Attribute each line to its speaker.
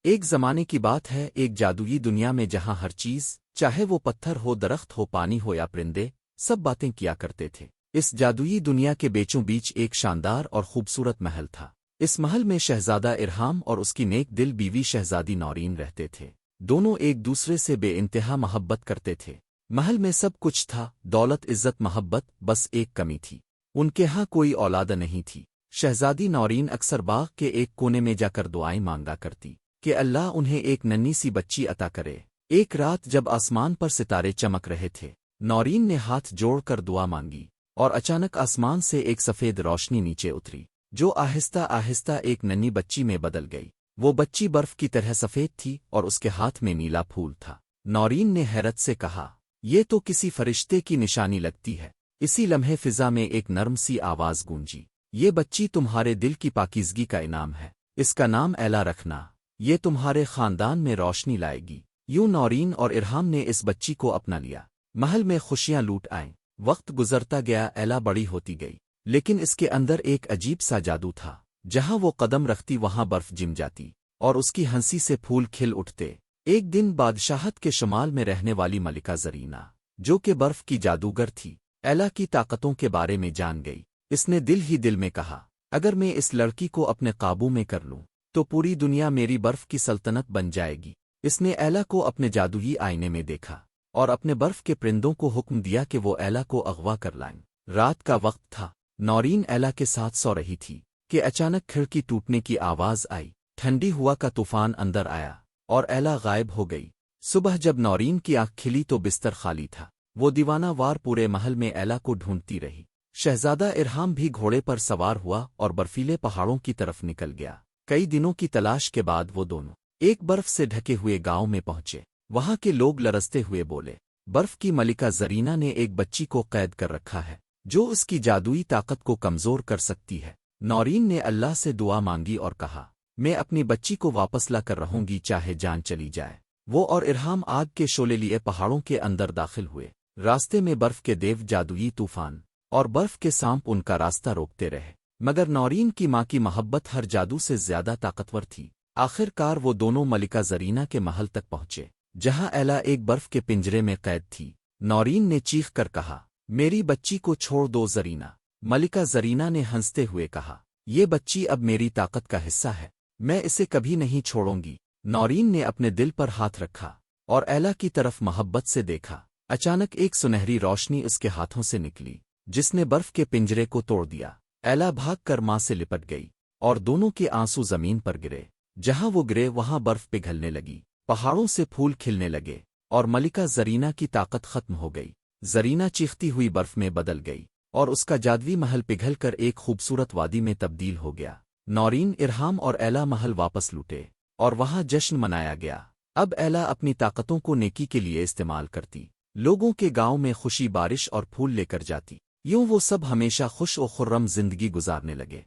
Speaker 1: ایک زمانے کی بات ہے، ایک جادوئی دنیا میں جہاں ہر چیز، چاہے وہ پتھر ہو، درخت ہو، پانی ہو یا پرندے، سب باتیں کیا کرتے تھے۔ اس جادوئی دنیا کے بیچوں بیچ ایک شاندار اور خوبصورت محل تھا۔ اس محل میں شہزادہ ارحام اور اس کی نیک دل بیوی شہزادی نورین رہتے تھے۔ دونوں ایک دوسرے سے بے انتہا محبت کرتے تھے۔ محل میں سب کچھ تھا، دولت، عزت، محبت، بس ایک کمی تھی، ان کے ہاں کوئی اولاد نہیں تھی۔ شہزادی نورین اکثر باغ کے ایک کونے میں جا کر دعائیں مانگا کرتی کہ اللہ انہیں ایک ننھی سی بچی عطا کرے۔ ایک رات جب آسمان پر ستارے چمک رہے تھے، نورین نے ہاتھ جوڑ کر دعا مانگی، اور اچانک آسمان سے ایک سفید روشنی نیچے اتری، جو آہستہ آہستہ ایک ننھی بچی میں بدل گئی۔ وہ بچی برف کی طرح سفید تھی اور اس کے ہاتھ میں نیلا پھول تھا۔ نورین نے حیرت سے کہا، یہ تو کسی فرشتے کی نشانی لگتی ہے۔ اسی لمحے فضا میں ایک نرم سی آواز گونجی، یہ بچی تمہارے دل کی پاکیزگی کا انعام ہے، اس کا نام ایلا رکھنا، یہ تمہارے خاندان میں روشنی لائے گی۔ یوں نورین اور ارحام نے اس بچی کو اپنا لیا۔ محل میں خوشیاں لوٹ آئیں۔ وقت گزرتا گیا، ایلا بڑی ہوتی گئی، لیکن اس کے اندر ایک عجیب سا جادو تھا۔ جہاں وہ قدم رکھتی وہاں برف جم جاتی، اور اس کی ہنسی سے پھول کھل اٹھتے۔ ایک دن بادشاہت کے شمال میں رہنے والی ملکہ زرینہ، جو کہ برف کی جادوگر تھی، ایلا کی طاقتوں کے بارے میں جان گئی۔ اس نے دل ہی دل میں کہا، اگر میں اس لڑکی کو اپنے قابو میں کر لوں تو پوری دنیا میری برف کی سلطنت بن جائے گی۔ اس نے ایلا کو اپنے جادوئی آئینے میں دیکھا اور اپنے برف کے پرندوں کو حکم دیا کہ وہ ایلا کو اغوا کر لائیں۔ رات کا وقت تھا، نورین ایلا کے ساتھ سو رہی تھی کہ اچانک کھڑکی ٹوٹنے کی آواز آئی، ٹھنڈی ہوا کا طوفان اندر آیا اور ایلا غائب ہو گئی۔ صبح جب نورین کی آنکھ کھلی تو بستر خالی تھا۔ وہ دیوانہ وار پورے محل میں ایلا کو ڈھونڈتی رہی۔ شہزادہ ارحام بھی گھوڑے پر سوار ہوا اور برفیلے پہاڑوں کی طرف نکل گیا۔ کئی دنوں کی تلاش کے بعد وہ دونوں ایک برف سے ڈھکے ہوئے گاؤں میں پہنچے۔ وہاں کے لوگ لرزتے ہوئے بولے، برف کی ملکہ زرینہ نے ایک بچی کو قید کر رکھا ہے، جو اس کی جادوئی طاقت کو کمزور کر سکتی ہے۔ نورین نے اللہ سے دعا مانگی اور کہا، میں اپنی بچی کو واپس لا کر رہوں گی، چاہے جان چلی جائے۔ وہ اور ارحام آگ کے شعلے لیے پہاڑوں کے اندر داخل ہوئے۔ راستے میں برف کے دیو، جادوئی طوفان اور برف کے سانپ ان کا راستہ روکتے رہے، مگر نورین کی ماں کی محبت ہر جادو سے زیادہ طاقتور تھی۔ آخر کار وہ دونوں ملکہ زرینہ کے محل تک پہنچے، جہاں ایلا ایک برف کے پنجرے میں قید تھی۔ نورین نے چیخ کر کہا، میری بچی کو چھوڑ دو زرینہ۔ ملکہ زرینہ نے ہنستے ہوئے کہا، یہ بچی اب میری طاقت کا حصہ ہے، میں اسے کبھی نہیں چھوڑوں گی۔ نورین نے اپنے دل پر ہاتھ رکھا اور ایلا کی طرف محبت سے دیکھا۔ اچانک ایک سنہری روشنی اس کے ہاتھوں سے نکلی، جس نے برف کے پنجرے کو توڑ دیا۔ ایلا بھاگ کر ماں سے لپٹ گئی اور دونوں کے آنسو زمین پر گرے۔ جہاں وہ گرے وہاں برف پگھلنے لگی، پہاڑوں سے پھول کھلنے لگے اور ملکہ زرینہ کی طاقت ختم ہو گئی۔ زرینہ چیختی ہوئی برف میں بدل گئی اور اس کا جادوی محل پگھل کر ایک خوبصورت وادی میں تبدیل ہو گیا۔ نورین، ارحام اور ایلا محل واپس لوٹے اور وہاں جشن منایا گیا۔ اب ایلا اپنی طاقتوں کو نیکی کے لیے استعمال کرتی، لوگوں کے گاؤں میں خوشی، بارش اور پھول لے کر جاتی۔ یوں وہ سب ہمیشہ خوش و خرم زندگی گزارنے لگے۔